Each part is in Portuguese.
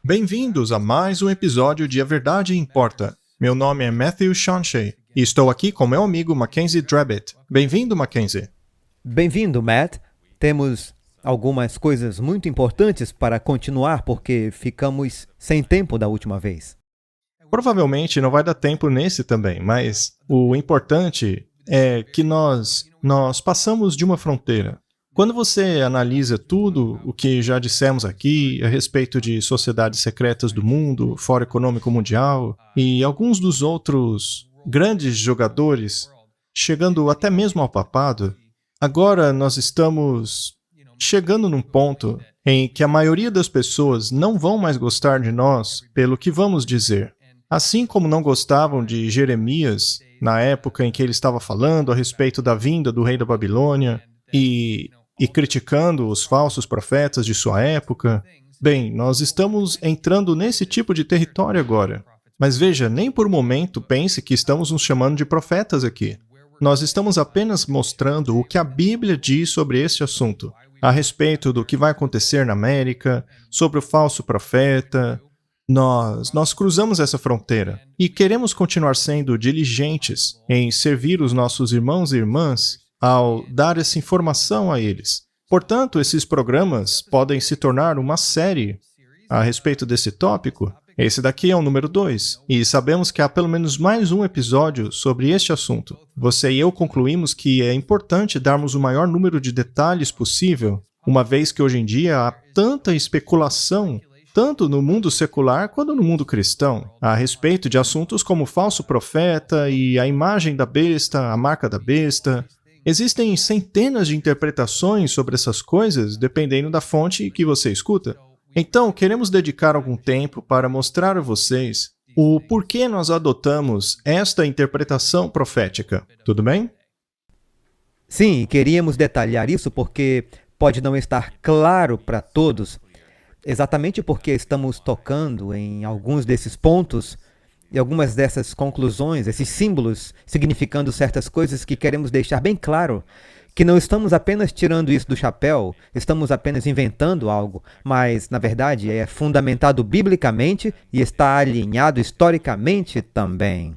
Bem-vindos a mais um episódio de A Verdade Importa. Meu nome é Matthew Shawnshea e estou aqui com meu amigo Mackenzie Drabbett. Bem-vindo, Mackenzie. Bem-vindo, Matt. Temos algumas coisas muito importantes para continuar porque ficamos sem tempo da última vez. Provavelmente não vai dar tempo nesse também, mas o importante é que nós passamos de uma fronteira. Quando você analisa tudo o que já dissemos aqui a respeito de sociedades secretas do mundo, Fórum Econômico Mundial e alguns dos outros grandes jogadores, chegando até mesmo ao papado, agora nós estamos chegando num ponto em que a maioria das pessoas não vão mais gostar de nós pelo que vamos dizer. Assim como não gostavam de Jeremias na época em que ele estava falando a respeito da vinda do rei da Babilônia e criticando os falsos profetas de sua época. Bem, nós estamos entrando nesse tipo de território agora. Mas veja, nem por um momento pense que estamos nos chamando de profetas aqui. Nós estamos apenas mostrando o que a Bíblia diz sobre este assunto, a respeito do que vai acontecer na América, sobre o falso profeta. Nós cruzamos essa fronteira e queremos continuar sendo diligentes em servir os nossos irmãos e irmãs ao dar essa informação a eles. Portanto, esses programas podem se tornar uma série a respeito desse tópico. Esse daqui é o número 2, e sabemos que há pelo menos mais um episódio sobre este assunto. Você e eu concluímos que é importante darmos o maior número de detalhes possível, uma vez que hoje em dia há tanta especulação, tanto no mundo secular quanto no mundo cristão, a respeito de assuntos como o falso profeta e a imagem da besta, a marca da besta. Existem centenas de interpretações sobre essas coisas, dependendo da fonte que você escuta. Então, queremos dedicar algum tempo para mostrar a vocês o porquê nós adotamos esta interpretação profética. Tudo bem? Sim, queríamos detalhar isso porque pode não estar claro para todos, exatamente porque estamos tocando em alguns desses pontos e algumas dessas conclusões, esses símbolos significando certas coisas que queremos deixar bem claro, que não estamos apenas tirando isso do chapéu, estamos apenas inventando algo, mas, na verdade, é fundamentado biblicamente e está alinhado historicamente também.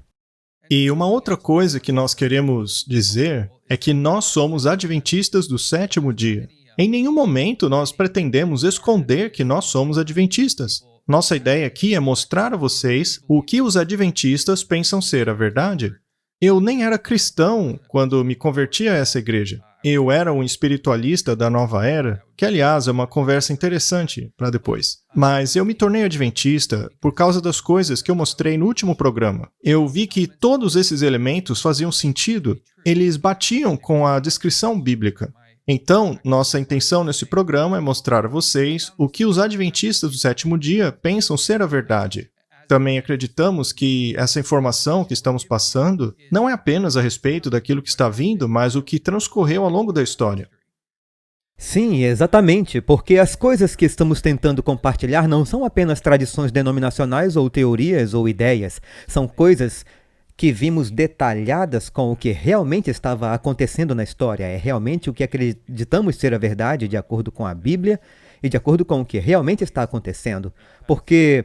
E uma outra coisa que nós queremos dizer é que nós somos adventistas do sétimo dia. Em nenhum momento nós pretendemos esconder que nós somos adventistas. Nossa ideia aqui é mostrar a vocês o que os adventistas pensam ser a verdade. Eu nem era cristão quando me converti a essa igreja. Eu era um espiritualista da nova era, que aliás é uma conversa interessante para depois. Mas eu me tornei adventista por causa das coisas que eu mostrei no último programa. Eu vi que todos esses elementos faziam sentido, eles batiam com a descrição bíblica. Então, nossa intenção nesse programa é mostrar a vocês o que os adventistas do sétimo dia pensam ser a verdade. Também acreditamos que essa informação que estamos passando não é apenas a respeito daquilo que está vindo, mas o que transcorreu ao longo da história. Sim, exatamente, porque as coisas que estamos tentando compartilhar não são apenas tradições denominacionais ou teorias ou ideias, são coisas que vimos detalhadas com o que realmente estava acontecendo na história. É realmente o que acreditamos ser a verdade de acordo com a Bíblia e de acordo com o que realmente está acontecendo. Porque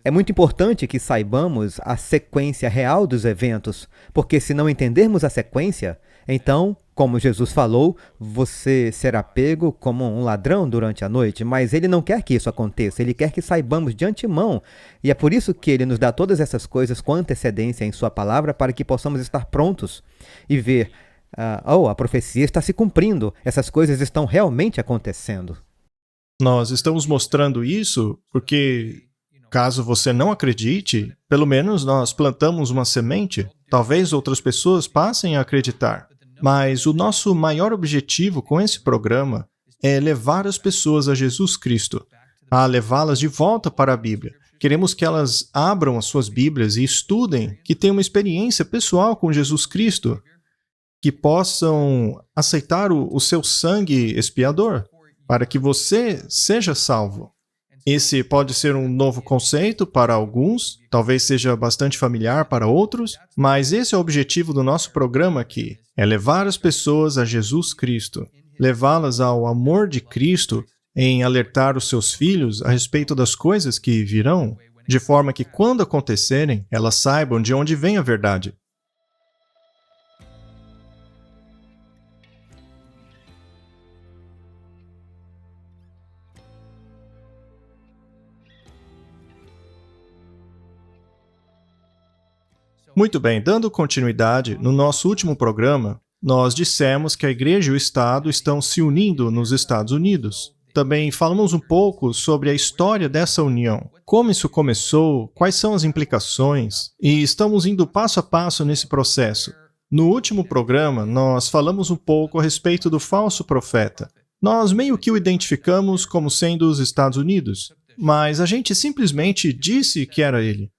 é muito importante que saibamos a sequência real dos eventos, porque se não entendermos a sequência, então, como Jesus falou, você será pego como um ladrão durante a noite, mas ele não quer que isso aconteça, ele quer que saibamos de antemão, e é por isso que ele nos dá todas essas coisas com antecedência em sua palavra, para que possamos estar prontos e ver, a profecia está se cumprindo, essas coisas estão realmente acontecendo. Nós estamos mostrando isso porque, caso você não acredite, pelo menos nós plantamos uma semente, talvez outras pessoas passem a acreditar. Mas o nosso maior objetivo com esse programa é levar as pessoas a Jesus Cristo, a levá-las de volta para a Bíblia. Queremos que elas abram as suas Bíblias e estudem, que tenham uma experiência pessoal com Jesus Cristo, que possam aceitar o seu sangue expiador, para que você seja salvo. Esse pode ser um novo conceito para alguns, talvez seja bastante familiar para outros, mas esse é o objetivo do nosso programa aqui, é levar as pessoas a Jesus Cristo, levá-las ao amor de Cristo em alertar os seus filhos a respeito das coisas que virão, de forma que, quando acontecerem, elas saibam de onde vem a verdade. Muito bem, dando continuidade, no nosso último programa, nós dissemos que a Igreja e o Estado estão se unindo nos Estados Unidos. Também falamos um pouco sobre a história dessa união, como isso começou, quais são as implicações, e estamos indo passo a passo nesse processo. No último programa, nós falamos um pouco a respeito do falso profeta. Nós meio que o identificamos como sendo os Estados Unidos, mas a gente simplesmente disse que era ele.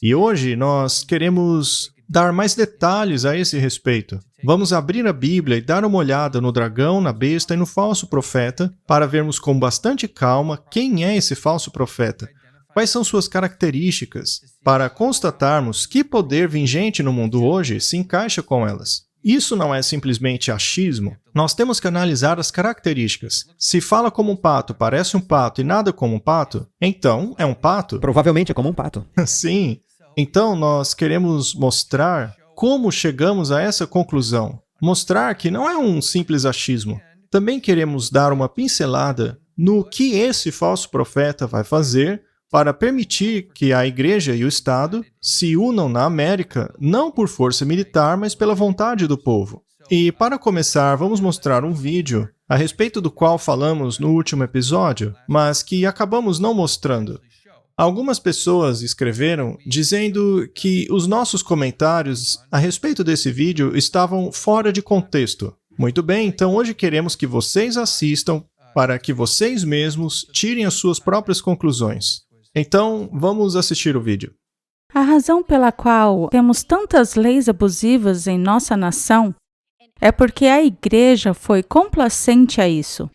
E hoje nós queremos dar mais detalhes a esse respeito. Vamos abrir a Bíblia e dar uma olhada no dragão, na besta e no falso profeta para vermos com bastante calma quem é esse falso profeta, quais são suas características, para constatarmos que poder vigente no mundo hoje se encaixa com elas. Isso não é simplesmente achismo. Nós temos que analisar as características. Se fala como um pato, parece um pato e nada como um pato, então é um pato. Provavelmente é como um pato. Sim. Então, nós queremos mostrar como chegamos a essa conclusão. Mostrar que não é um simples achismo. Também queremos dar uma pincelada no que esse falso profeta vai fazer para permitir que a Igreja e o Estado se unam na América, não por força militar, mas pela vontade do povo. E, para começar, vamos mostrar um vídeo a respeito do qual falamos no último episódio, mas que acabamos não mostrando. Algumas pessoas escreveram dizendo que os nossos comentários a respeito desse vídeo estavam fora de contexto. Muito bem, então hoje queremos que vocês assistam para que vocês mesmos tirem as suas próprias conclusões. Então, vamos assistir o vídeo. A razão pela qual temos tantas leis abusivas em nossa nação é porque a Igreja foi complacente a isso.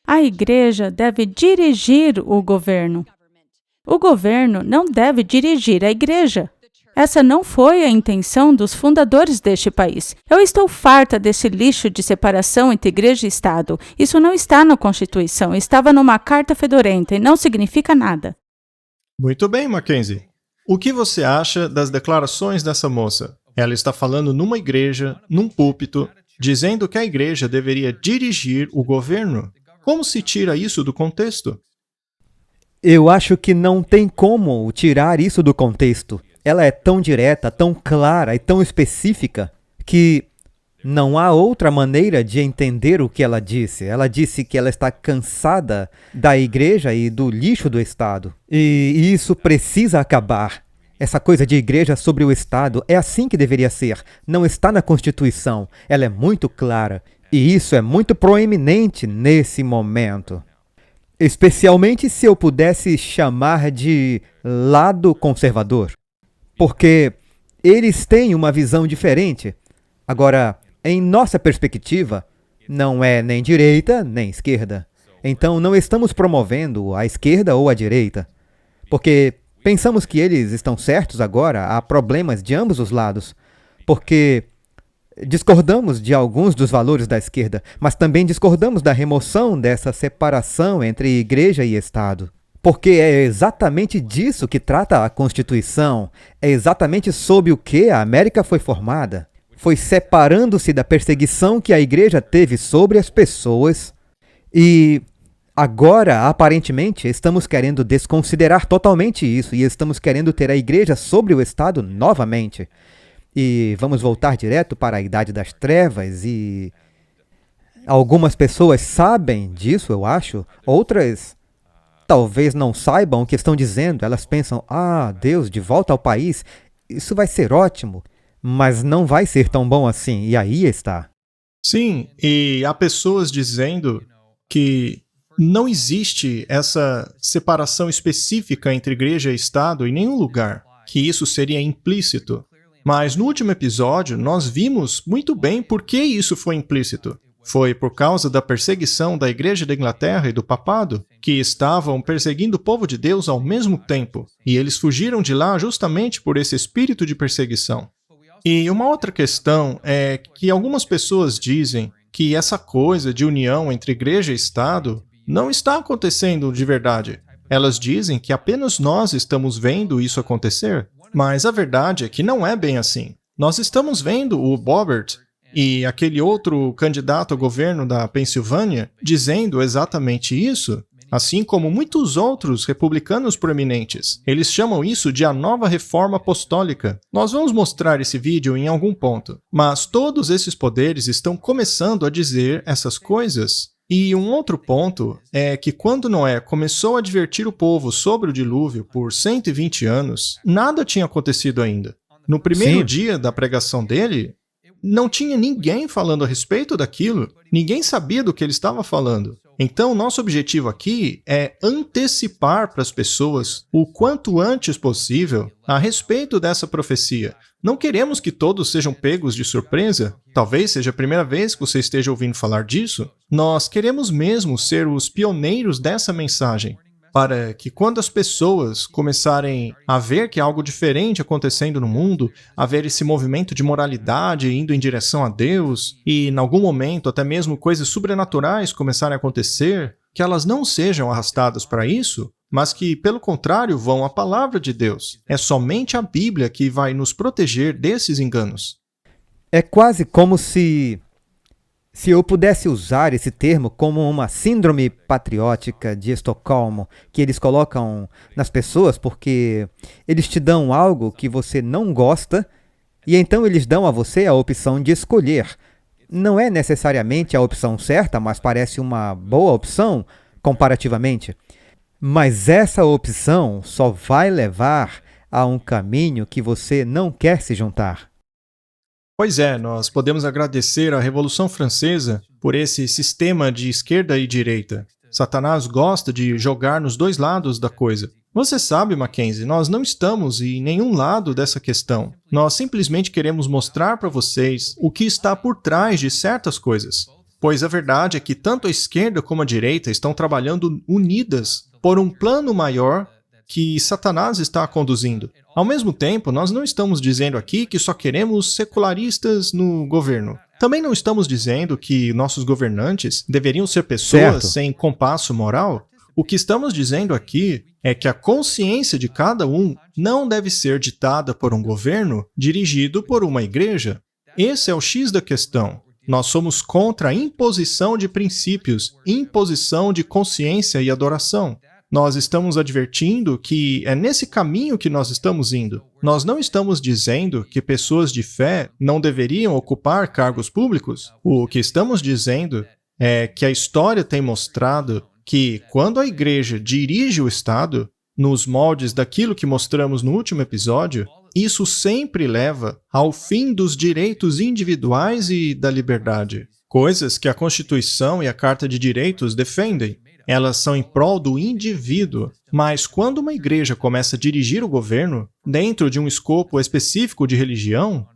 A Igreja deve dirigir o governo. O governo não deve dirigir a Igreja. Essa não foi a intenção dos fundadores deste país. Eu estou farta desse lixo de separação entre Igreja e Estado. Isso não está na Constituição, estava numa carta fedorenta e não significa nada. Muito bem, Mackenzie. O que você acha das declarações dessa moça? Ela está falando numa igreja, num púlpito, dizendo que a igreja deveria dirigir o governo. Como se tira isso do contexto? Eu acho que não tem como tirar isso do contexto. Ela é tão direta, tão clara e tão específica que não há outra maneira de entender o que ela disse. Ela disse que ela está cansada da igreja e do lixo do Estado. E isso precisa acabar. Essa coisa de igreja sobre o Estado é assim que deveria ser. Não está na Constituição. Ela é muito clara. E isso é muito proeminente nesse momento. Especialmente se eu pudesse chamar de lado conservador. Porque eles têm uma visão diferente. Agora, em nossa perspectiva, não é nem direita nem esquerda. Então, não estamos promovendo a esquerda ou a direita. Porque pensamos que eles estão certos agora, há problemas de ambos os lados. Porque discordamos de alguns dos valores da esquerda, mas também discordamos da remoção dessa separação entre igreja e Estado. Porque é exatamente disso que trata a Constituição, é exatamente sob o que a América foi formada. Foi separando-se da perseguição que a igreja teve sobre as pessoas e agora, aparentemente, estamos querendo desconsiderar totalmente isso e estamos querendo ter a igreja sobre o Estado novamente. E vamos voltar direto para a Idade das Trevas e algumas pessoas sabem disso, eu acho. Outras talvez não saibam o que estão dizendo. Elas pensam, Deus, de volta ao país, isso vai ser ótimo. Mas não vai ser tão bom assim. E aí está. Sim, e há pessoas dizendo que não existe essa separação específica entre igreja e Estado em nenhum lugar, que isso seria implícito. Mas no último episódio, nós vimos muito bem por que isso foi implícito. Foi por causa da perseguição da Igreja da Inglaterra e do Papado, que estavam perseguindo o povo de Deus ao mesmo tempo. E eles fugiram de lá justamente por esse espírito de perseguição. E uma outra questão é que algumas pessoas dizem que essa coisa de união entre igreja e Estado não está acontecendo de verdade. Elas dizem que apenas nós estamos vendo isso acontecer, mas a verdade é que não é bem assim. Nós estamos vendo o Boebert e aquele outro candidato ao governo da Pensilvânia dizendo exatamente isso, assim como muitos outros republicanos proeminentes. Eles chamam isso de a nova reforma apostólica. Nós vamos mostrar esse vídeo em algum ponto. Mas todos esses poderes estão começando a dizer essas coisas. E um outro ponto é que quando Noé começou a advertir o povo sobre o dilúvio por 120 anos, nada tinha acontecido ainda. No primeiro dia da pregação dele, não tinha ninguém falando a respeito daquilo. Ninguém sabia do que ele estava falando. Então, nosso objetivo aqui é antecipar para as pessoas o quanto antes possível a respeito dessa profecia. Não queremos que todos sejam pegos de surpresa. Talvez seja a primeira vez que você esteja ouvindo falar disso. Nós queremos mesmo ser os pioneiros dessa mensagem, para que quando as pessoas começarem a ver que há algo diferente acontecendo no mundo, a ver esse movimento de moralidade indo em direção a Deus, e em algum momento até mesmo coisas sobrenaturais começarem a acontecer, que elas não sejam arrastadas para isso, mas que, pelo contrário, vão à palavra de Deus. É somente a Bíblia que vai nos proteger desses enganos. É quase como se eu pudesse usar esse termo como uma síndrome patriótica de Estocolmo, que eles colocam nas pessoas porque eles te dão algo que você não gosta e então eles dão a você a opção de escolher. Não é necessariamente a opção certa, mas parece uma boa opção comparativamente. Mas essa opção só vai levar a um caminho que você não quer se juntar. Pois é, nós podemos agradecer à Revolução Francesa por esse sistema de esquerda e direita. Satanás gosta de jogar nos dois lados da coisa. Você sabe, Mackenzie, nós não estamos em nenhum lado dessa questão. Nós simplesmente queremos mostrar para vocês o que está por trás de certas coisas. Pois a verdade é que tanto a esquerda como a direita estão trabalhando unidas por um plano maior que Satanás está conduzindo. Ao mesmo tempo, nós não estamos dizendo aqui que só queremos secularistas no governo. Também não estamos dizendo que nossos governantes deveriam ser pessoas sem compasso moral. O que estamos dizendo aqui é que a consciência de cada um não deve ser ditada por um governo dirigido por uma igreja. Esse é o X da questão. Nós somos contra a imposição de princípios, imposição de consciência e adoração. Nós estamos advertindo que é nesse caminho que nós estamos indo. Nós não estamos dizendo que pessoas de fé não deveriam ocupar cargos públicos. O que estamos dizendo é que a história tem mostrado que quando a igreja dirige o Estado, nos moldes daquilo que mostramos no último episódio, isso sempre leva ao fim dos direitos individuais e da liberdade. Coisas que a Constituição e a Carta de Direitos defendem. Elas são em prol do indivíduo, mas quando uma igreja começa a dirigir o governo, dentro de um escopo específico de religião,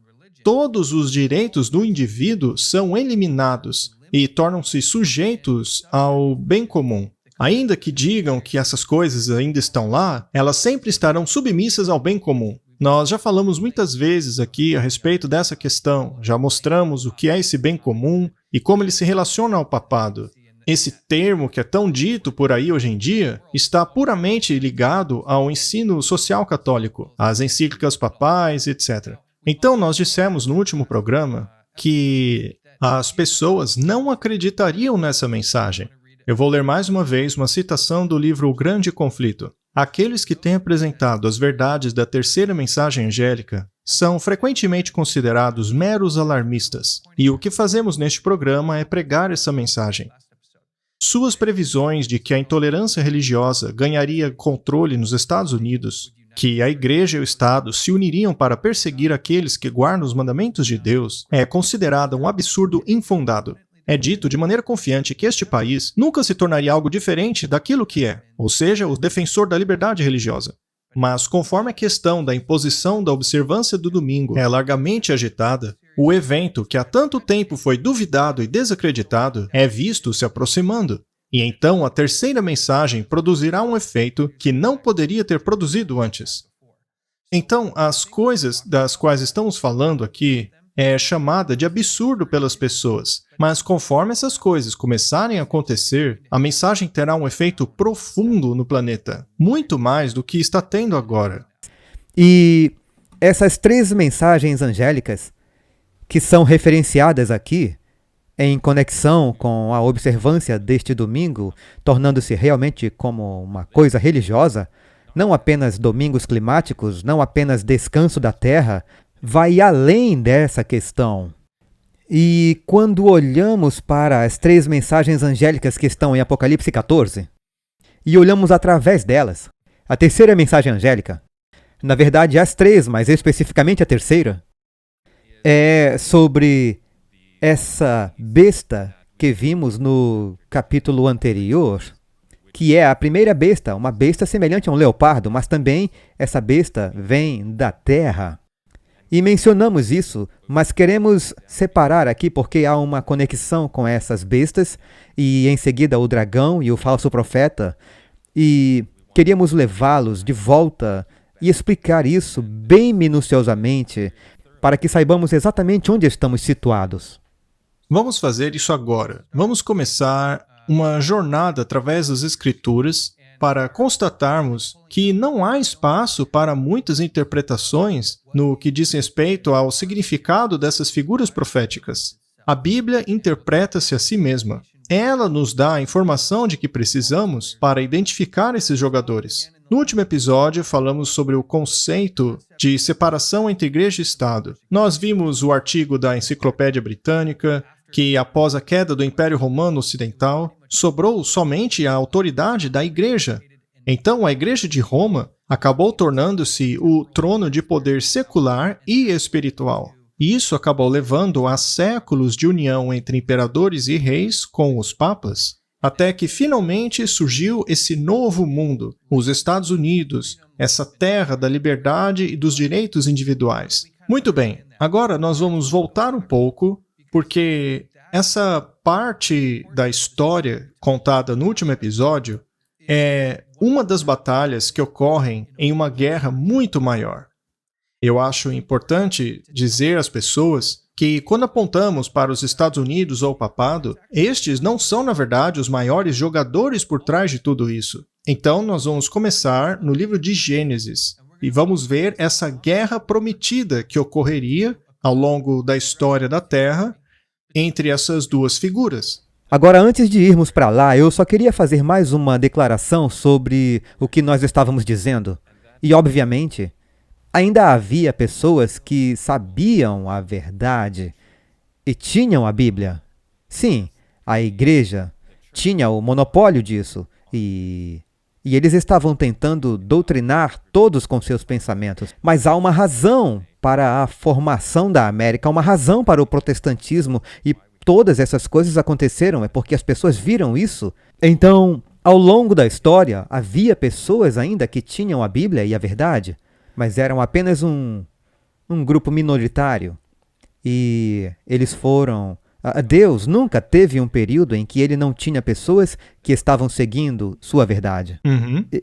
todos os direitos do indivíduo são eliminados e tornam-se sujeitos ao bem comum. Ainda que digam que essas coisas ainda estão lá, elas sempre estarão submissas ao bem comum. Nós já falamos muitas vezes aqui a respeito dessa questão, já mostramos o que é esse bem comum e como ele se relaciona ao papado. Esse termo que é tão dito por aí hoje em dia está puramente ligado ao ensino social católico, às encíclicas papais, etc. Então, nós dissemos no último programa que as pessoas não acreditariam nessa mensagem. Eu vou ler mais uma vez uma citação do livro O Grande Conflito. Aqueles que têm apresentado as verdades da terceira mensagem angélica são frequentemente considerados meros alarmistas, e o que fazemos neste programa é pregar essa mensagem. Suas previsões de que a intolerância religiosa ganharia controle nos Estados Unidos, que a Igreja e o Estado se uniriam para perseguir aqueles que guardam os mandamentos de Deus, é considerada um absurdo infundado. É dito de maneira confiante que este país nunca se tornaria algo diferente daquilo que é, ou seja, o defensor da liberdade religiosa. Mas conforme a questão da imposição da observância do domingo é largamente agitada, o evento que há tanto tempo foi duvidado e desacreditado é visto se aproximando. E então a terceira mensagem produzirá um efeito que não poderia ter produzido antes. Então, as coisas das quais estamos falando aqui é chamada de absurdo pelas pessoas. Mas conforme essas coisas começarem a acontecer, a mensagem terá um efeito profundo no planeta, muito mais do que está tendo agora. E essas 3 mensagens angélicas, que são referenciadas aqui, em conexão com a observância deste domingo, tornando-se realmente como uma coisa religiosa, não apenas domingos climáticos, não apenas descanso da Terra, vai além dessa questão. E quando olhamos para as 3 mensagens angélicas que estão em Apocalipse 14, e olhamos através delas, a terceira mensagem angélica, na verdade as 3, mas especificamente a terceira, é sobre essa besta que vimos no capítulo anterior, que é a primeira besta, uma besta semelhante a um leopardo, mas também essa besta vem da terra. E mencionamos isso, mas queremos separar aqui porque há uma conexão com essas bestas e em seguida o dragão e o falso profeta, e queríamos levá-los de volta e explicar isso bem minuciosamente para que saibamos exatamente onde estamos situados. Vamos fazer isso agora. Vamos começar uma jornada através das Escrituras para constatarmos que não há espaço para muitas interpretações no que diz respeito ao significado dessas figuras proféticas. A Bíblia interpreta-se a si mesma. Ela nos dá a informação de que precisamos para identificar esses jogadores. No último episódio, falamos sobre o conceito de separação entre igreja e Estado. Nós vimos o artigo da Enciclopédia Britânica, que após a queda do Império Romano Ocidental, sobrou somente a autoridade da igreja. Então, a igreja de Roma acabou tornando-se o trono de poder secular e espiritual. E isso acabou levando a séculos de união entre imperadores e reis com os papas, até que finalmente surgiu esse novo mundo, os Estados Unidos, essa terra da liberdade e dos direitos individuais. Muito bem, agora nós vamos voltar um pouco, porque essa parte da história contada no último episódio é uma das batalhas que ocorrem em uma guerra muito maior. Eu acho importante dizer às pessoas que quando apontamos para os Estados Unidos ou o papado, estes não são, na verdade, os maiores jogadores por trás de tudo isso. Então, nós vamos começar no livro de Gênesis e vamos ver essa guerra prometida que ocorreria ao longo da história da Terra entre essas duas figuras. Agora, antes de irmos para lá, eu só queria fazer mais uma declaração sobre o que nós estávamos dizendo. E, obviamente, ainda havia pessoas que sabiam a verdade e tinham a Bíblia. Sim, a igreja tinha o monopólio disso e eles estavam tentando doutrinar todos com seus pensamentos. Mas há uma razão para a formação da América, uma razão para o protestantismo e todas essas coisas aconteceram, é porque as pessoas viram isso. Então, ao longo da história, havia pessoas ainda que tinham a Bíblia e a verdade, mas eram apenas um grupo minoritário. E eles foram... Deus nunca teve um período em que ele não tinha pessoas que estavam seguindo sua verdade.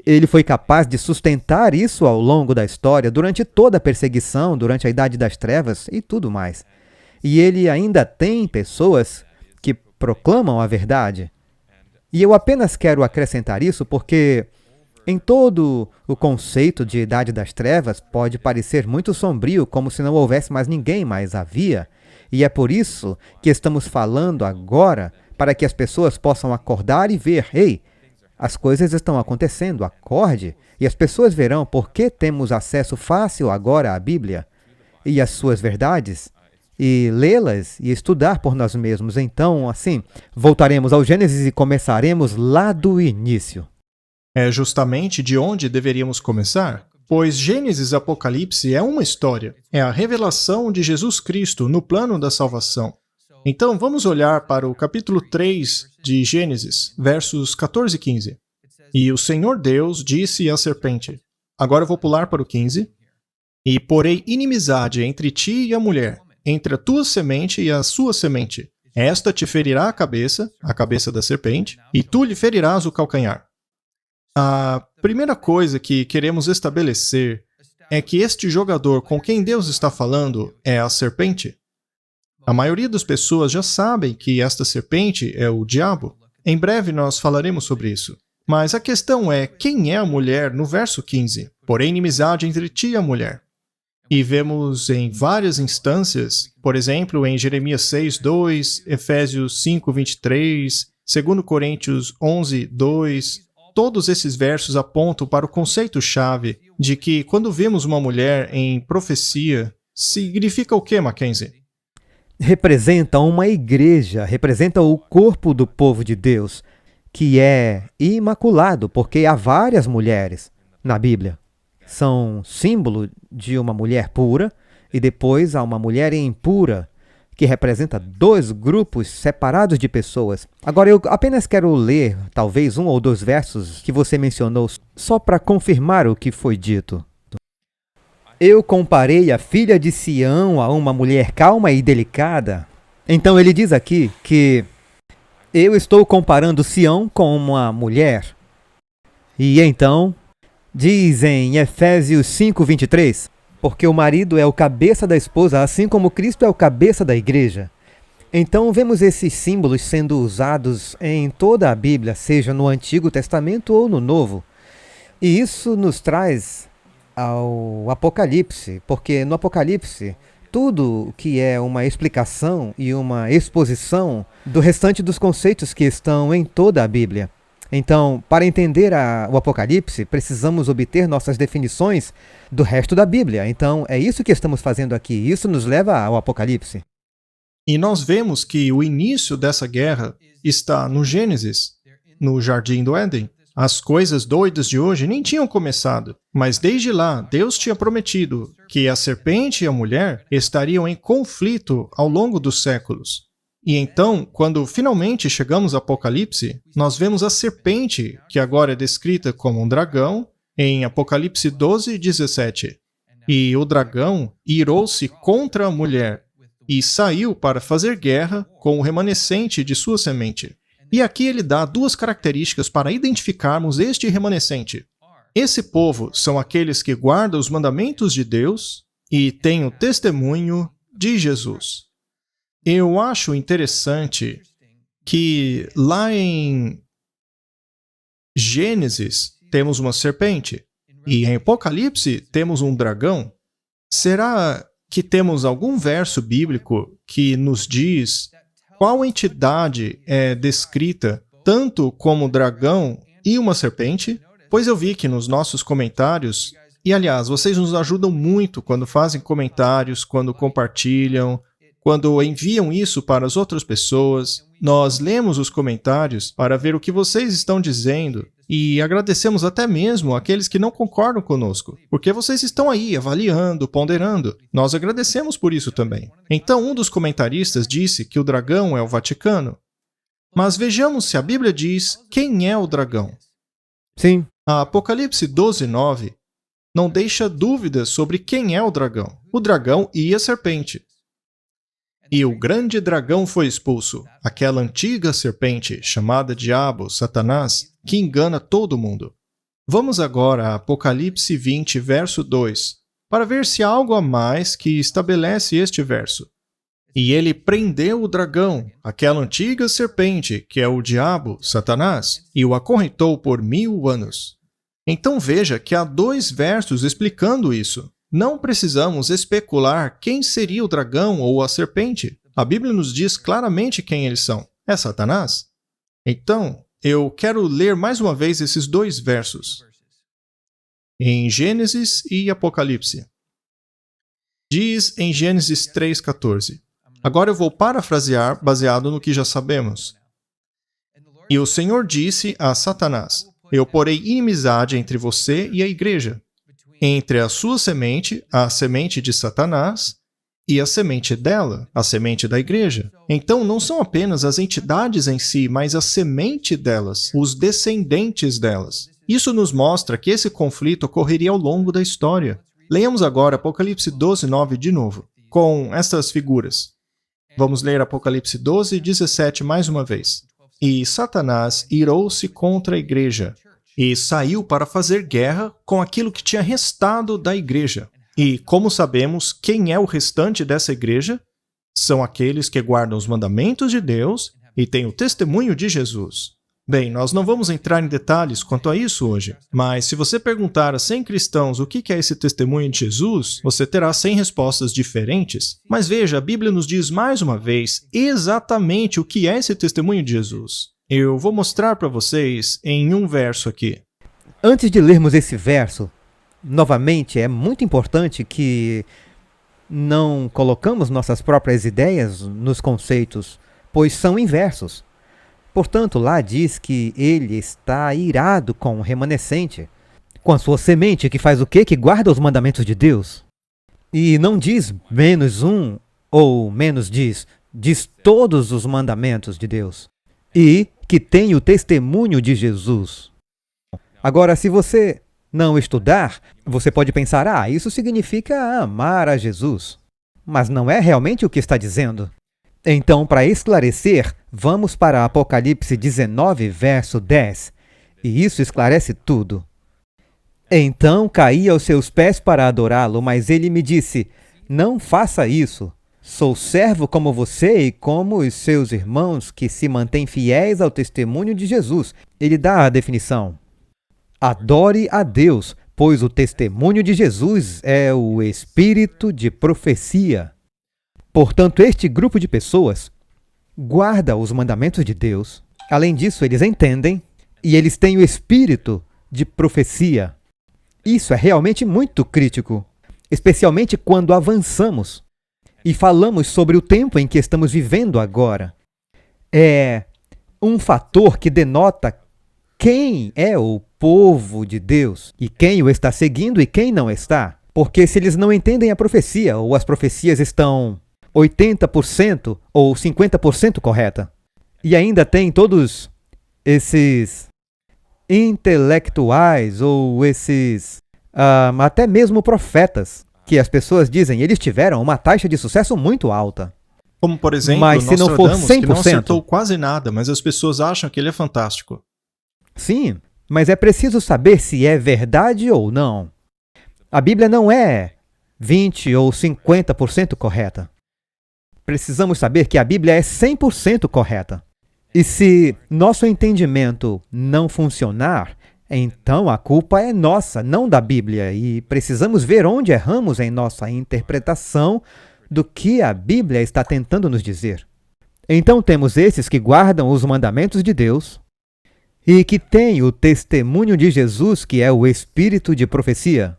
Ele foi capaz de sustentar isso ao longo da história, durante toda a perseguição, durante a Idade das Trevas e tudo mais. E ele ainda tem pessoas que proclamam a verdade. E eu apenas quero acrescentar isso porque em todo o conceito de Idade das Trevas pode parecer muito sombrio, como se não houvesse mais ninguém, mas havia. E é por isso que estamos falando agora, para que as pessoas possam acordar e ver, ei, as coisas estão acontecendo, acorde, e as pessoas verão por que temos acesso fácil agora à Bíblia e às suas verdades, e lê-las e estudar por nós mesmos. Então, assim, voltaremos ao Gênesis e começaremos lá do início. É justamente de onde deveríamos começar? Pois Gênesis e Apocalipse é uma história, é a revelação de Jesus Cristo no plano da salvação. Então vamos olhar para o capítulo 3 de Gênesis, versos 14 e 15. E o Senhor Deus disse à serpente, agora eu vou pular para o 15, e porei inimizade entre ti e a mulher, entre a tua semente e a sua semente. Esta te ferirá a cabeça da serpente, e tu lhe ferirás o calcanhar. A primeira coisa que queremos estabelecer é que este jogador com quem Deus está falando é a serpente. A maioria das pessoas já sabem que esta serpente é o diabo. Em breve nós falaremos sobre isso. Mas a questão é, quem é a mulher no verso 15? Porém, inimizade entre ti e a mulher. E vemos em várias instâncias, por exemplo, em Jeremias 6:2, Efésios 5:23, 2 Coríntios 11:2, todos esses versos apontam para o conceito-chave de que quando vemos uma mulher em profecia, significa o que, Mackenzie? Representa uma igreja, representa o corpo do povo de Deus, que é imaculado, porque há várias mulheres na Bíblia. São símbolo de uma mulher pura, e depois há uma mulher impura, que representa dois grupos separados de pessoas. Agora, eu apenas quero ler, talvez, 1 ou 2 versos que você mencionou, só para confirmar o que foi dito. Eu comparei a filha de Sião a uma mulher calma e delicada. Então ele diz aqui que eu estou comparando Sião com uma mulher. E então, diz em Efésios 5:23, porque o marido é o cabeça da esposa, assim como Cristo é o cabeça da igreja. Então vemos esses símbolos sendo usados em toda a Bíblia, seja no Antigo Testamento ou no Novo. E isso nos traz ao Apocalipse, porque no Apocalipse, tudo que é uma explicação e uma exposição do restante dos conceitos que estão em toda a Bíblia. Então, para entender o Apocalipse, precisamos obter nossas definições do resto da Bíblia. Então, é isso que estamos fazendo aqui. Isso nos leva ao Apocalipse. E nós vemos que o início dessa guerra está no Gênesis, no Jardim do Éden. As coisas doidas de hoje nem tinham começado, mas desde lá, Deus tinha prometido que a serpente e a mulher estariam em conflito ao longo dos séculos. E então, quando finalmente chegamos ao Apocalipse, nós vemos a serpente, que agora é descrita como um dragão, em Apocalipse 12:17. E o dragão irou-se contra a mulher e saiu para fazer guerra com o remanescente de sua semente. E aqui ele dá 2 características para identificarmos este remanescente. Esse povo são aqueles que guardam os mandamentos de Deus e têm o testemunho de Jesus. Eu acho interessante que lá em Gênesis temos uma serpente e em Apocalipse temos um dragão. Será que temos algum verso bíblico que nos diz qual entidade é descrita tanto como dragão e uma serpente? Pois eu vi que nos nossos comentários, e aliás, vocês nos ajudam muito quando fazem comentários, quando compartilham, quando enviam isso para as outras pessoas. Nós lemos os comentários para ver o que vocês estão dizendo e agradecemos até mesmo aqueles que não concordam conosco, porque vocês estão aí avaliando, ponderando. Nós agradecemos por isso também. Então, um dos comentaristas disse que o dragão é o Vaticano. Mas vejamos se a Bíblia diz quem é o dragão. Sim. A Apocalipse 12:9 não deixa dúvidas sobre quem é o dragão e a serpente. E o grande dragão foi expulso, aquela antiga serpente, chamada Diabo, Satanás, que engana todo mundo. Vamos agora a Apocalipse 20, verso 2, para ver se há algo a mais que estabelece este verso. E ele prendeu o dragão, aquela antiga serpente, que é o Diabo, Satanás, e o acorrentou por 1000 anos. Então veja que há 2 versos explicando isso. Não precisamos especular quem seria o dragão ou a serpente. A Bíblia nos diz claramente quem eles são. É Satanás. Então, eu quero ler mais uma vez esses 2 versos. Em Gênesis e Apocalipse. Diz em Gênesis 3:14. Agora eu vou parafrasear baseado no que já sabemos. E o Senhor disse a Satanás: Eu porei inimizade entre você e a igreja, entre a sua semente, a semente de Satanás, e a semente dela, a semente da igreja. Então, não são apenas as entidades em si, mas a semente delas, os descendentes delas. Isso nos mostra que esse conflito ocorreria ao longo da história. Leiamos agora Apocalipse 12:9 de novo, com estas figuras. Vamos ler Apocalipse 12:17 mais uma vez. E Satanás irou-se contra a igreja, e saiu para fazer guerra com aquilo que tinha restado da igreja. E, como sabemos, quem é o restante dessa igreja? São aqueles que guardam os mandamentos de Deus e têm o testemunho de Jesus. Bem, nós não vamos entrar em detalhes quanto a isso hoje, mas se você perguntar a 100 cristãos o que é esse testemunho de Jesus, você terá 100 respostas diferentes. Mas veja, a Bíblia nos diz mais uma vez exatamente o que é esse testemunho de Jesus. Eu vou mostrar para vocês em um verso aqui. Antes de lermos esse verso, novamente, é muito importante que não colocamos nossas próprias ideias nos conceitos, pois são inversos. Portanto, lá diz que ele está irado com o remanescente, com a sua semente, que faz o quê? Que guarda os mandamentos de Deus. E não diz menos um ou menos diz todos os mandamentos de Deus. E que tem o testemunho de Jesus. Agora, se você não estudar, você pode pensar, isso significa amar a Jesus. Mas não é realmente o que está dizendo. Então, para esclarecer, vamos para Apocalipse 19, verso 10. E isso esclarece tudo. Então caí aos seus pés para adorá-lo, mas ele me disse, não faça isso. Sou servo como você e como os seus irmãos que se mantêm fiéis ao testemunho de Jesus. Ele dá a definição. Adore a Deus, pois o testemunho de Jesus é o espírito de profecia. Portanto, este grupo de pessoas guarda os mandamentos de Deus. Além disso, eles entendem e eles têm o espírito de profecia. Isso é realmente muito crítico, especialmente quando avançamos e falamos sobre o tempo em que estamos vivendo agora. É um fator que denota quem é o povo de Deus e quem o está seguindo e quem não está. Porque se eles não entendem a profecia ou as profecias estão 80% ou 50% correta. E ainda tem todos esses intelectuais ou esses até mesmo profetas, que as pessoas dizem, eles tiveram uma taxa de sucesso muito alta. Como, por exemplo, mas se não for 100%, que não acertou quase nada, mas as pessoas acham que ele é fantástico. Sim, mas é preciso saber se é verdade ou não. A Bíblia não é 20% ou 50% correta. Precisamos saber que a Bíblia é 100% correta. E se nosso entendimento não funcionar, então a culpa é nossa, não da Bíblia, e precisamos ver onde erramos em nossa interpretação do que a Bíblia está tentando nos dizer. Então temos esses que guardam os mandamentos de Deus e que têm o testemunho de Jesus, que é o espírito de profecia.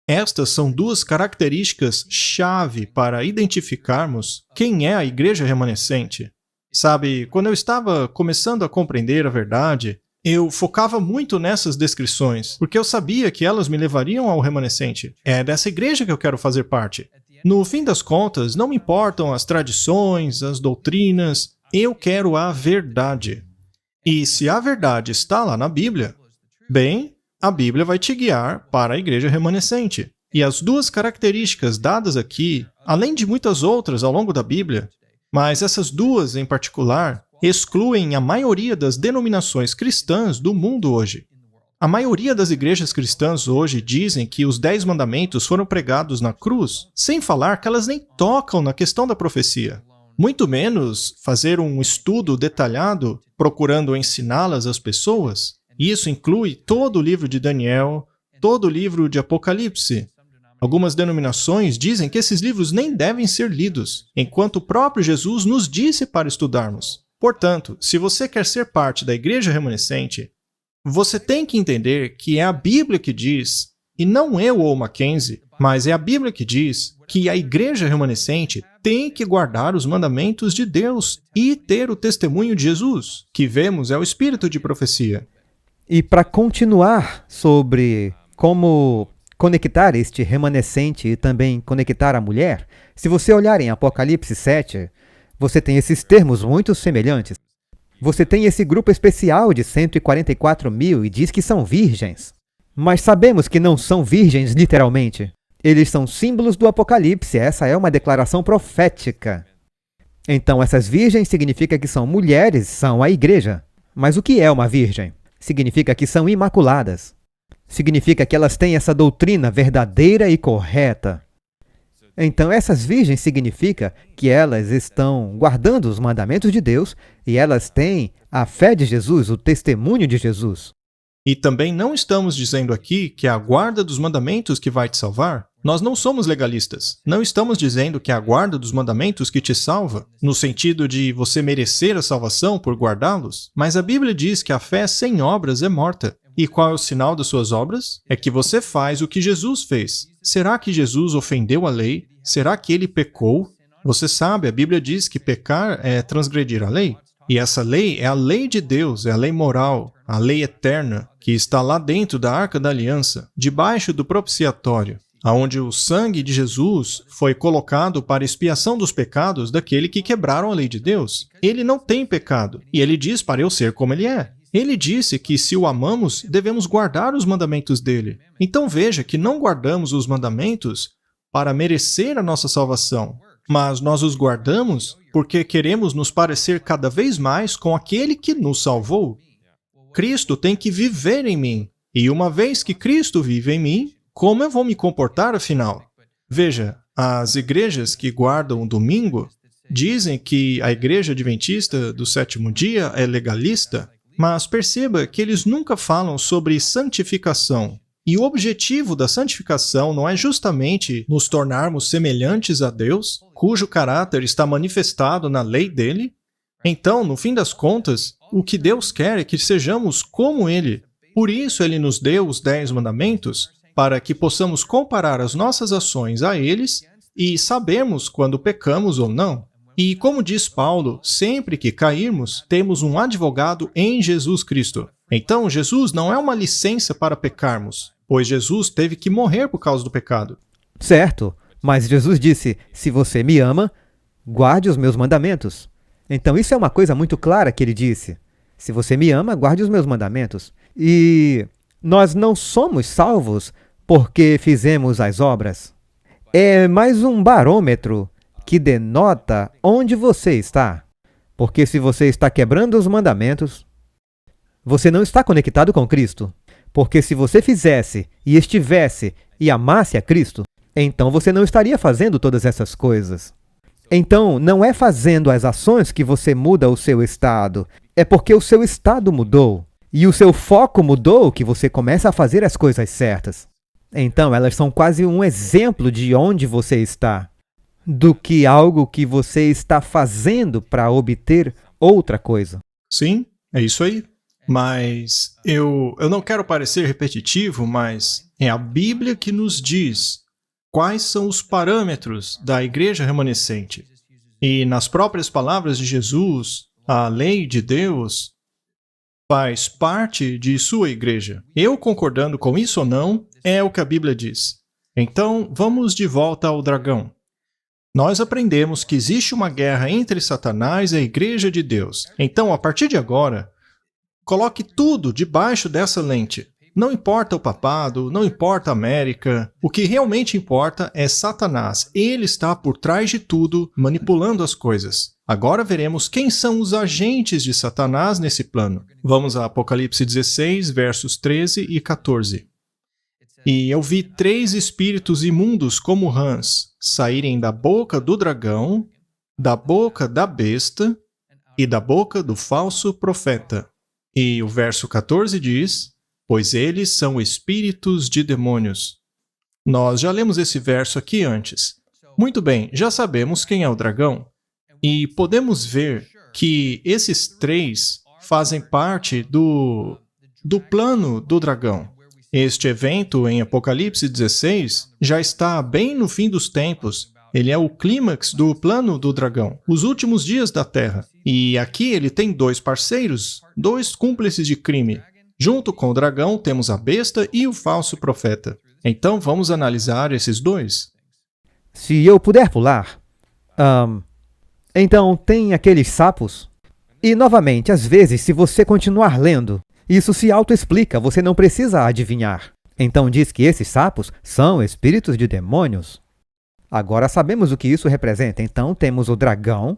Estas são duas características-chave para identificarmos quem é a igreja remanescente. Sabe, quando eu estava começando a compreender a verdade, eu focava muito nessas descrições, porque eu sabia que elas me levariam ao remanescente. É dessa igreja que eu quero fazer parte. No fim das contas, não me importam as tradições, as doutrinas, eu quero a verdade. E se a verdade está lá na Bíblia, bem, a Bíblia vai te guiar para a igreja remanescente. E as duas características dadas aqui, além de muitas outras ao longo da Bíblia, mas essas duas em particular, excluem a maioria das denominações cristãs do mundo hoje. A maioria das igrejas cristãs hoje dizem que os 10 mandamentos foram pregados na cruz, sem falar que elas nem tocam na questão da profecia. Muito menos fazer um estudo detalhado procurando ensiná-las às pessoas. Isso inclui todo o livro de Daniel, todo o livro de Apocalipse. Algumas denominações dizem que esses livros nem devem ser lidos, enquanto o próprio Jesus nos disse para estudarmos. Portanto, se você quer ser parte da igreja remanescente, você tem que entender que é a Bíblia que diz, e não eu ou Mackenzie, mas é a Bíblia que diz que a igreja remanescente tem que guardar os mandamentos de Deus e ter o testemunho de Jesus, que vemos é o espírito de profecia. E para continuar sobre como conectar este remanescente e também conectar a mulher, se você olhar em Apocalipse 7, você tem esses termos muito semelhantes. Você tem esse grupo especial de 144 mil e diz que são virgens. Mas sabemos que não são virgens literalmente. Eles são símbolos do Apocalipse, essa é uma declaração profética. Então essas virgens significa que são mulheres, são a igreja. Mas o que é uma virgem? Significa que são imaculadas. Significa que elas têm essa doutrina verdadeira e correta. Então, essas virgens significa que elas estão guardando os mandamentos de Deus e elas têm a fé de Jesus, o testemunho de Jesus. E também não estamos dizendo aqui que é a guarda dos mandamentos que vai te salvar. Nós não somos legalistas. Não estamos dizendo que é a guarda dos mandamentos que te salva, no sentido de você merecer a salvação por guardá-los. Mas a Bíblia diz que a fé sem obras é morta. E qual é o sinal das suas obras? É que você faz o que Jesus fez. Será que Jesus ofendeu a lei? Será que ele pecou? Você sabe, a Bíblia diz que pecar é transgredir a lei. E essa lei é a lei de Deus, é a lei moral, a lei eterna, que está lá dentro da Arca da Aliança, debaixo do propiciatório, onde o sangue de Jesus foi colocado para expiação dos pecados daquele que quebraram a lei de Deus. Ele não tem pecado, e ele diz para eu ser como ele é. Ele disse que se o amamos, devemos guardar os mandamentos dele. Então veja que não guardamos os mandamentos para merecer a nossa salvação, mas nós os guardamos porque queremos nos parecer cada vez mais com aquele que nos salvou. Cristo tem que viver em mim, e uma vez que Cristo vive em mim, como eu vou me comportar afinal? Veja, as igrejas que guardam o domingo dizem que a igreja adventista do sétimo dia é legalista, mas perceba que eles nunca falam sobre santificação. E o objetivo da santificação não é justamente nos tornarmos semelhantes a Deus, cujo caráter está manifestado na lei dele? Então, no fim das contas, o que Deus quer é que sejamos como Ele. Por isso, Ele nos deu os 10 mandamentos, para que possamos comparar as nossas ações a eles e sabermos quando pecamos ou não. E como diz Paulo, sempre que cairmos, temos um advogado em Jesus Cristo. Então, Jesus não é uma licença para pecarmos, pois Jesus teve que morrer por causa do pecado. Certo, mas Jesus disse, se você me ama, guarde os meus mandamentos. Então isso é uma coisa muito clara que ele disse. Se você me ama, guarde os meus mandamentos. E nós não somos salvos porque fizemos as obras. É mais um barômetro que denota onde você está. Porque se você está quebrando os mandamentos, você não está conectado com Cristo. Porque se você fizesse e estivesse e amasse a Cristo, então você não estaria fazendo todas essas coisas. Então, não é fazendo as ações que você muda o seu estado, é porque o seu estado mudou e o seu foco mudou que você começa a fazer as coisas certas. Então, elas são quase um exemplo de onde você está, do que algo que você está fazendo para obter outra coisa. Sim, é isso aí. Mas eu não quero parecer repetitivo, mas é a Bíblia que nos diz quais são os parâmetros da igreja remanescente. E nas próprias palavras de Jesus, a lei de Deus faz parte de sua igreja. Eu concordando com isso ou não, é o que a Bíblia diz. Então, vamos de volta ao dragão. Nós aprendemos que existe uma guerra entre Satanás e a igreja de Deus. Então, a partir de agora, coloque tudo debaixo dessa lente. Não importa o papado, não importa a América, o que realmente importa é Satanás. Ele está por trás de tudo, manipulando as coisas. Agora veremos quem são os agentes de Satanás nesse plano. Vamos a Apocalipse 16, versos 13 e 14. E eu vi 3 espíritos imundos como rãs saírem da boca do dragão, da boca da besta e da boca do falso profeta. E o verso 14 diz, pois eles são espíritos de demônios. Nós já lemos esse verso aqui antes. Muito bem, já sabemos quem é o dragão. E podemos ver que esses 3 fazem parte do plano do dragão. Este evento em Apocalipse 16 já está bem no fim dos tempos. Ele é o clímax do plano do dragão, os últimos dias da Terra. E aqui ele tem 2 parceiros, 2 cúmplices de crime. Junto com o dragão temos a besta e o falso profeta. Então vamos analisar esses 2. Se eu puder pular, então tem aqueles sapos. E novamente, às vezes, se você continuar lendo, isso se autoexplica, você não precisa adivinhar. Então diz que esses sapos são espíritos de demônios. Agora sabemos o que isso representa. Então temos o dragão.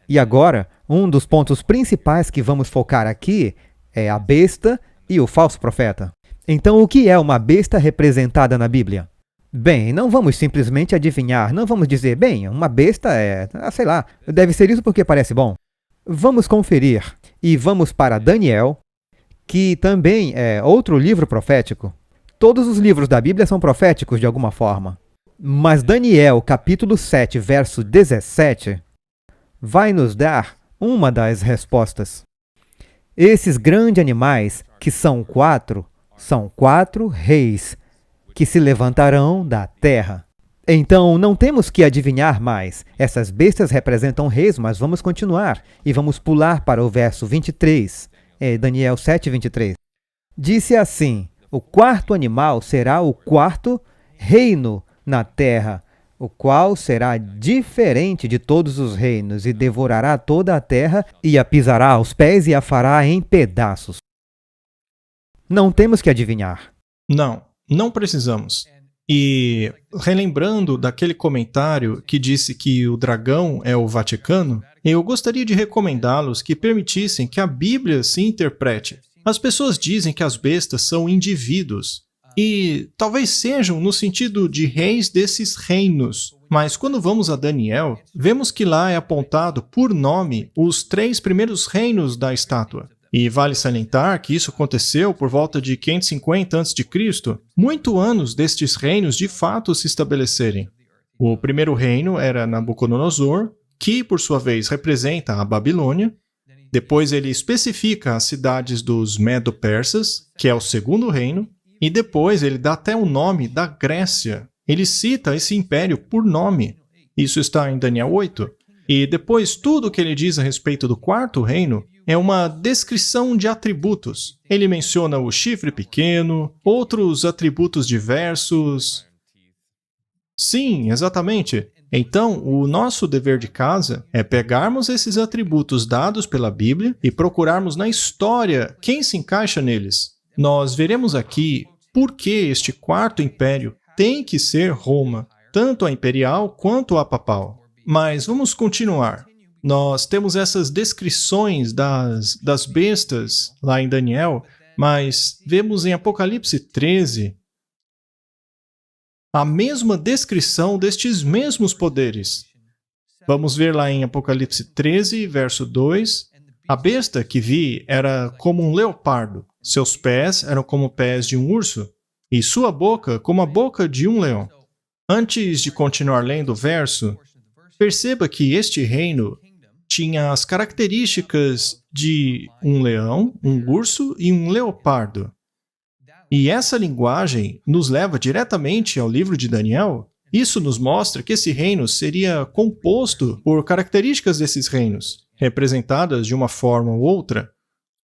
E agora, um dos pontos principais que vamos focar aqui é a besta e o falso profeta. Então o que é uma besta representada na Bíblia? Bem, não vamos simplesmente adivinhar, não vamos dizer, bem, uma besta sei lá, deve ser isso porque parece bom. Vamos conferir e vamos para Daniel, que também é outro livro profético. Todos os livros da Bíblia são proféticos de alguma forma. Mas Daniel, capítulo 7, verso 17, vai nos dar uma das respostas. Esses grandes animais, que são quatro reis que se levantarão da terra. Então, não temos que adivinhar mais. Essas bestas representam reis, mas vamos continuar e vamos pular para o verso 23. Daniel 7, 23. Disse assim: o quarto animal será o quarto reino na terra, o qual será diferente de todos os reinos, e devorará toda a terra, e a pisará aos pés e a fará em pedaços. Não temos que adivinhar. Não precisamos. E relembrando daquele comentário que disse que o dragão é o Vaticano, eu gostaria de recomendá-los que permitissem que a Bíblia se interprete. As pessoas dizem que as bestas são indivíduos, e talvez sejam no sentido de reis desses reinos. Mas quando vamos a Daniel, vemos que lá é apontado por nome os 3 primeiros reinos da estátua. E vale salientar que isso aconteceu por volta de 550 a.C., muito antes destes reinos de fato se estabelecerem. O primeiro reino era Nabucodonosor, que por sua vez representa a Babilônia. Depois ele especifica as cidades dos Medo-Persas, que é o segundo reino. E depois ele dá até o nome da Grécia. Ele cita esse império por nome. Isso está em Daniel 8. E depois tudo o que ele diz a respeito do quarto reino é uma descrição de atributos. Ele menciona o chifre pequeno, outros atributos diversos. Sim, exatamente. Então, o nosso dever de casa é pegarmos esses atributos dados pela Bíblia e procurarmos na história quem se encaixa neles. Nós veremos aqui por que este quarto império tem que ser Roma, tanto a imperial quanto a papal. Mas vamos continuar. Nós temos essas descrições das bestas lá em Daniel, mas vemos em Apocalipse 13 a mesma descrição destes mesmos poderes. Vamos ver lá em Apocalipse 13, verso 2. A besta que vi era como um leopardo, seus pés eram como pés de um urso, e sua boca como a boca de um leão. Antes de continuar lendo o verso, perceba que este reino tinha as características de um leão, um urso e um leopardo. E essa linguagem nos leva diretamente ao livro de Daniel. Isso nos mostra que esse reino seria composto por características desses reinos, representadas de uma forma ou outra.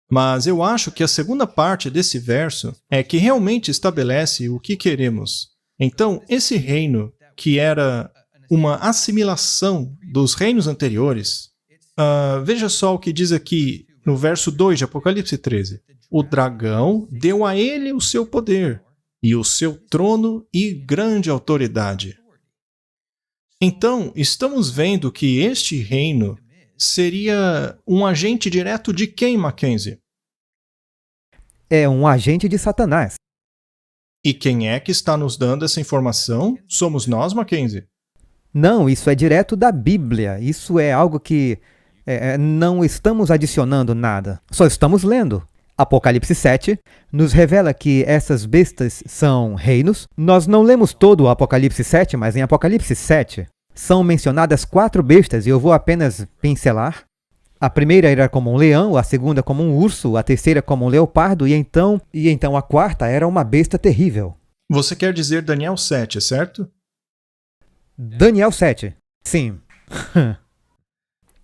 Mas eu acho que a segunda parte desse verso é que realmente estabelece o que queremos. Então, esse reino, que era uma assimilação dos reinos anteriores, veja só o que diz aqui no verso 2 de Apocalipse 13. O dragão deu a ele o seu poder, e o seu trono e grande autoridade. Então, estamos vendo que este reino seria um agente direto de quem, Mackenzie? É um agente de Satanás. E quem é que está nos dando essa informação? Somos nós, Mackenzie? Não, isso é direto da Bíblia. Isso é algo que não estamos adicionando nada. Só estamos lendo. Apocalipse 7 nos revela que essas bestas são reinos. Nós não lemos todo o Apocalipse 7, mas em Apocalipse 7 são mencionadas 4 bestas e eu vou apenas pincelar. A primeira era como um leão, a segunda como um urso, a terceira como um leopardo e então a quarta era uma besta terrível. Você quer dizer Daniel 7, certo? Daniel 7, sim.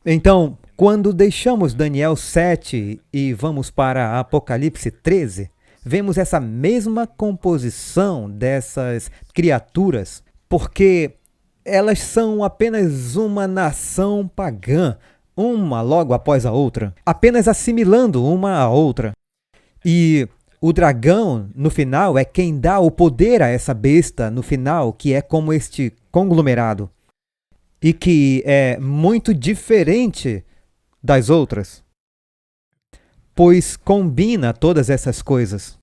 Então, quando deixamos Daniel 7 e vamos para Apocalipse 13, vemos essa mesma composição dessas criaturas, porque elas são apenas uma nação pagã, uma logo após a outra, apenas assimilando uma à outra. E o dragão, no final, é quem dá o poder a essa besta, no final, que é como este conglomerado, e que é muito diferente das outras, pois combina todas essas coisas.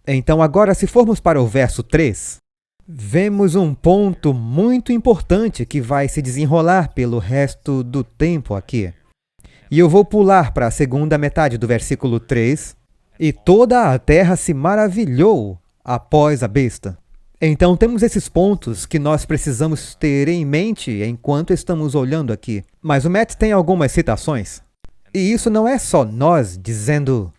Então agora, se formos para o verso 3, vemos um ponto muito importante que vai se desenrolar pelo resto do tempo aqui. E eu vou pular para a segunda metade do versículo 3. E toda a terra se maravilhou após a besta. Então temos esses pontos que nós precisamos ter em mente enquanto estamos olhando aqui. Mas o Matt tem algumas citações. E isso não é só nós dizendo,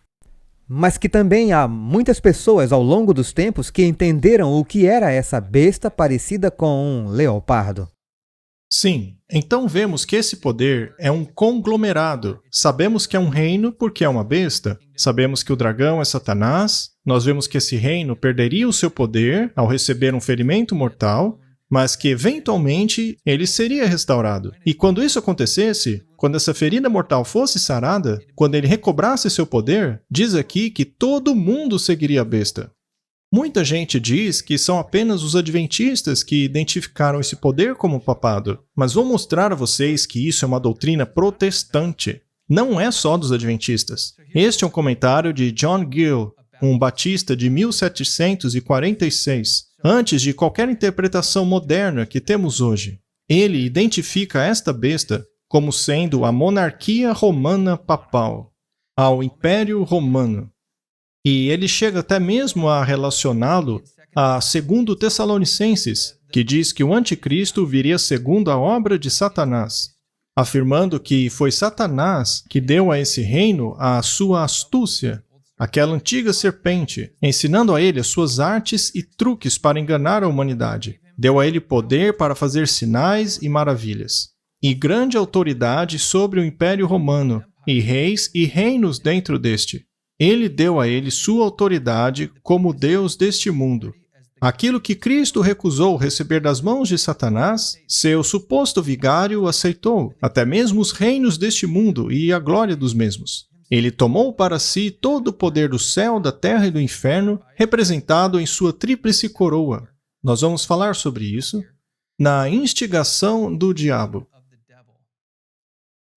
mas que também há muitas pessoas ao longo dos tempos que entenderam o que era essa besta parecida com um leopardo. Sim, então vemos que esse poder é um conglomerado. Sabemos que é um reino porque é uma besta. Sabemos que o dragão é Satanás. Nós vemos que esse reino perderia o seu poder ao receber um ferimento mortal, mas que eventualmente ele seria restaurado. E quando isso acontecesse, quando essa ferida mortal fosse sarada, quando ele recobrasse seu poder, diz aqui que todo mundo seguiria a besta. Muita gente diz que são apenas os adventistas que identificaram esse poder como papado, mas vou mostrar a vocês que isso é uma doutrina protestante. Não é só dos adventistas. Este é um comentário de John Gill, um batista de 1746, antes de qualquer interpretação moderna que temos hoje. Ele identifica esta besta como sendo a monarquia romana papal, ao Império Romano. E ele chega até mesmo a relacioná-lo a 2 Tessalonicenses, que diz que o anticristo viria segundo a obra de Satanás, afirmando que foi Satanás que deu a esse reino a sua astúcia, aquela antiga serpente, ensinando a ele as suas artes e truques para enganar a humanidade. Deu a ele poder para fazer sinais e maravilhas, e grande autoridade sobre o Império Romano, e reis e reinos dentro deste. Ele deu a ele sua autoridade como Deus deste mundo. Aquilo que Cristo recusou receber das mãos de Satanás, seu suposto vigário aceitou, até mesmo os reinos deste mundo e a glória dos mesmos. Ele tomou para si todo o poder do céu, da terra e do inferno, representado em sua tríplice coroa. Nós vamos falar sobre isso na instigação do diabo.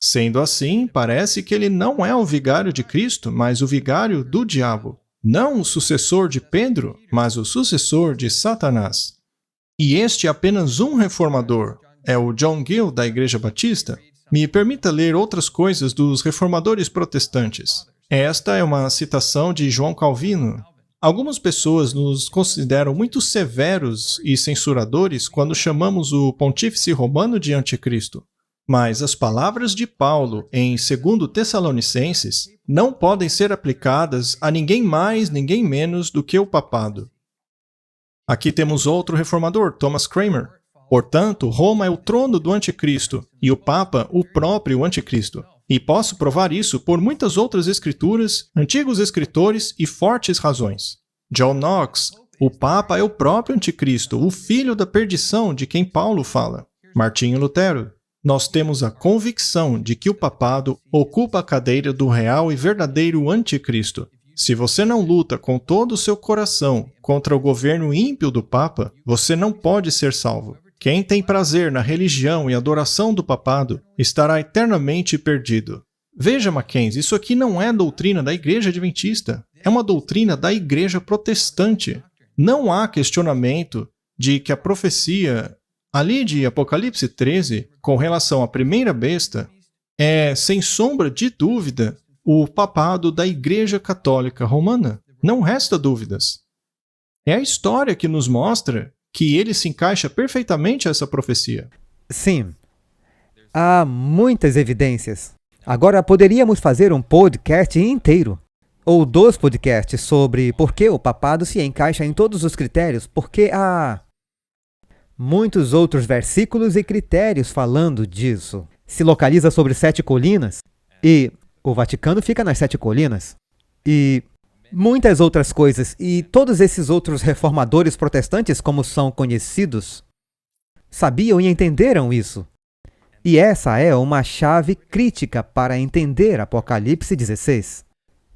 Sendo assim, parece que ele não é o vigário de Cristo, mas o vigário do diabo. Não o sucessor de Pedro, mas o sucessor de Satanás. E este é apenas um reformador. É o John Gill da Igreja Batista. Me permita ler outras coisas dos reformadores protestantes. Esta é uma citação de João Calvino. Algumas pessoas nos consideram muito severos e censuradores quando chamamos o pontífice romano de anticristo. Mas as palavras de Paulo em 2 Tessalonicenses não podem ser aplicadas a ninguém mais, ninguém menos do que o papado. Aqui temos outro reformador, Thomas Cranmer. Portanto, Roma é o trono do anticristo e o Papa o próprio anticristo. E posso provar isso por muitas outras escrituras, antigos escritores e fortes razões. John Knox, o Papa é o próprio anticristo, o filho da perdição de quem Paulo fala. Martinho Lutero. Nós temos a convicção de que o papado ocupa a cadeira do real e verdadeiro anticristo. Se você não luta com todo o seu coração contra o governo ímpio do Papa, você não pode ser salvo. Quem tem prazer na religião e adoração do papado estará eternamente perdido. Veja, Mackenzie, isso aqui não é doutrina da Igreja Adventista. É uma doutrina da Igreja Protestante. Não há questionamento de que a profecia ali de Apocalipse 13, com relação à primeira besta, é, sem sombra de dúvida, o papado da Igreja Católica Romana. Não resta dúvidas. É a história que nos mostra que ele se encaixa perfeitamente a essa profecia. Sim, há muitas evidências. Agora, poderíamos fazer um podcast inteiro, ou 2 podcasts sobre por que o papado se encaixa em todos os critérios, porque há muitos outros versículos e critérios falando disso. Se localiza sobre 7 colinas, e o Vaticano fica nas 7 colinas. E muitas outras coisas, e todos esses outros reformadores protestantes, como são conhecidos, sabiam e entenderam isso. E essa é uma chave crítica para entender Apocalipse 16.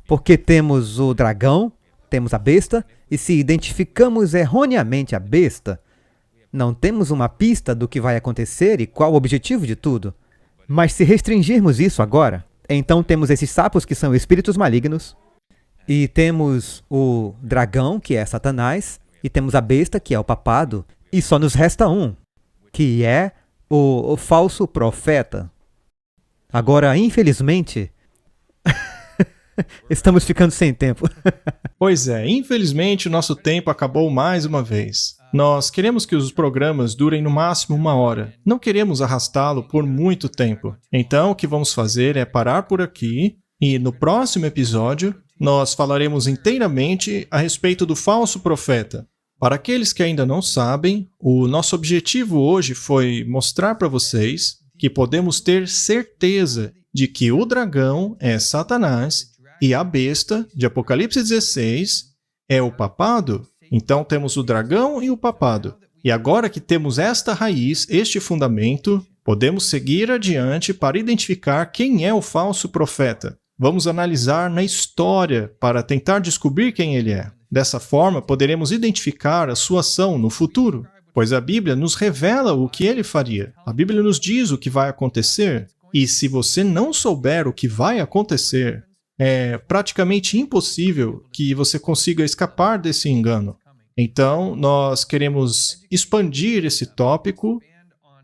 Porque temos o dragão, temos a besta, e se identificamos erroneamente a besta, não temos uma pista do que vai acontecer e qual o objetivo de tudo. Mas se restringirmos isso agora, então temos esses sapos que são espíritos malignos, e temos o dragão, que é Satanás, E temos a besta, que é o papado, e só nos resta um, que é o falso profeta. Agora, infelizmente, estamos ficando sem tempo. Pois é, infelizmente o nosso tempo acabou mais uma vez. Nós queremos que os programas durem no máximo 1 hora. Não queremos arrastá-lo por muito tempo. Então, o que vamos fazer é parar por aqui e no próximo episódio nós falaremos inteiramente a respeito do falso profeta. Para aqueles que ainda não sabem, o nosso objetivo hoje foi mostrar para vocês que podemos ter certeza de que o dragão é Satanás e a besta, de Apocalipse 16, é o papado. Então temos o dragão e o papado. E agora que temos esta raiz, este fundamento, podemos seguir adiante para identificar quem é o falso profeta. Vamos analisar na história para tentar descobrir quem ele é. Dessa forma, poderemos identificar a sua ação no futuro, pois a Bíblia nos revela o que ele faria. A Bíblia nos diz o que vai acontecer. E se você não souber o que vai acontecer, é praticamente impossível que você consiga escapar desse engano. Então, nós queremos expandir esse tópico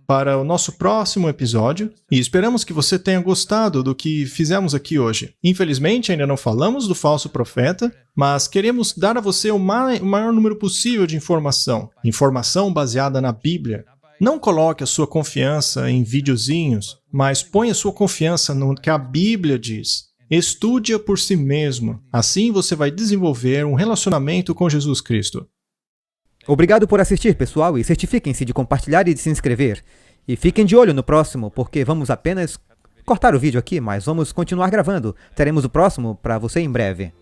para o nosso próximo episódio e esperamos que você tenha gostado do que fizemos aqui hoje. Infelizmente, ainda não falamos do falso profeta, mas queremos dar a você o maior número possível de informação baseada na Bíblia. Não coloque a sua confiança em videozinhos, mas ponha a sua confiança no que a Bíblia diz. Estude-a por si mesmo. Assim você vai desenvolver um relacionamento com Jesus Cristo. Obrigado por assistir, pessoal, e certifiquem-se de compartilhar e de se inscrever. E fiquem de olho no próximo, porque vamos apenas cortar o vídeo aqui, mas vamos continuar gravando. Teremos o próximo para você em breve.